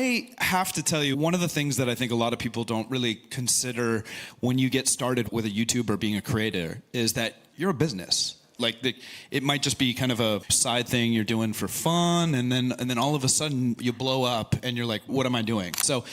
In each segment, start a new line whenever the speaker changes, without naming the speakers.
I have to tell you, one of the things that I think a lot of people don't really consider when you get started with a YouTube or being a creator is that you're a business. Like it might just be kind of a side thing you're doing for fun, and then all of a sudden you blow up and you're like, what am I doing? So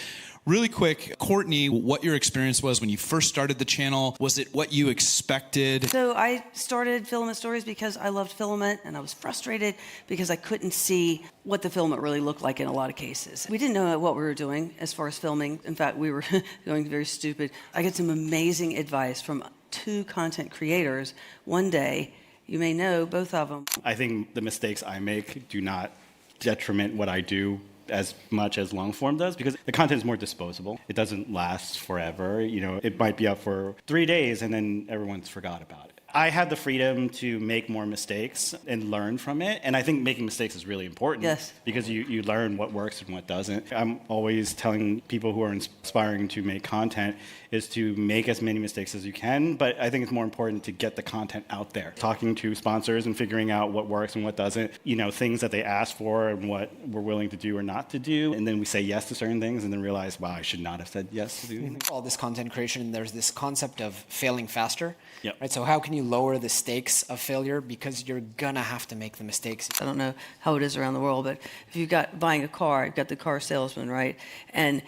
really quick, Courtney, what your experience was when you first started the channel. Was it what you expected?
So I started Filament Stories because I loved filament, and I was frustrated because I couldn't see what the filament really looked like in a lot of cases. We didn't know what we were doing as far as filming. In fact, we were going very stupid. I get some amazing advice from 2 content creators one day. You may know both of them.
I think the mistakes I make do not detriment what I do as much as long form does, because the content is more disposable. It doesn't last forever. You know, it might be up for 3 days and then everyone's forgot about it. I had the freedom to make more mistakes and learn from it. And I think making mistakes is really important.
Yes.
Because you learn what works and what doesn't. I'm always telling people who are aspiring to make content is to make as many mistakes as you can. But I think it's more important to get the content out there. Talking to sponsors and figuring out what works and what doesn't. You know, things that they ask for and what we're willing to do or not to do. And then we say yes to certain things and then realize, wow, I should not have said yes to do anything.
All this content creation, there's this concept of failing faster.
Yep.
Right? So how can you lower the stakes of failure, because you're gonna have to make the mistakes.
I don't know how it is around the world, but if you've got buying a car, you've got the car salesman, right? And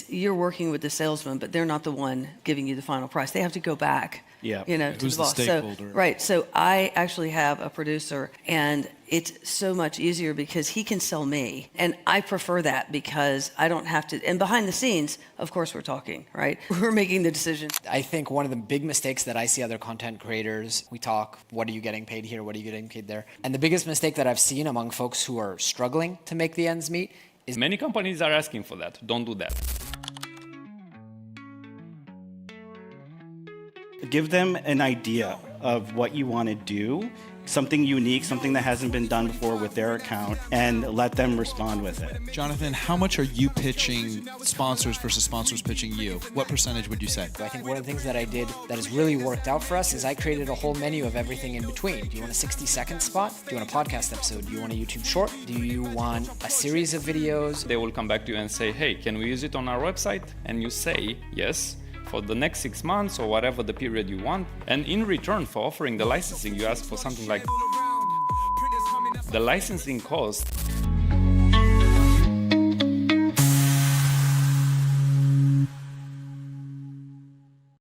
you're working with the salesman, but they're not the one giving you the final price. They have to go back,
yeah.
you know, to
Who's
the boss.
the stakeholder?
So, right. So I actually have a producer, and it's so much easier because he can sell me. And I prefer that because I don't have to. And behind the scenes, of course, we're talking, right? We're making the decision.
I think one of the big mistakes that I see other content creators, we talk, what are you getting paid here? What are you getting paid there? And the biggest mistake that I've seen among folks who are struggling to make the ends meet is
many companies are asking for that. Don't do that.
Give them an idea of what you want to do, something unique, something that hasn't been done before with their account, and let them respond with it.
Jonathan, how much are you pitching sponsors versus sponsors pitching you? What percentage would you say?
I think one of the things that I did that has really worked out for us is I created a whole menu of everything in between. Do you want a 60-second spot? Do you want a podcast episode? Do you want a YouTube short? Do you want a series of videos?
They will come back to you and say, hey, can we use it on our website? And you say yes for the next 6 months or whatever the period you want. And in return for offering the licensing, you ask for something like the licensing cost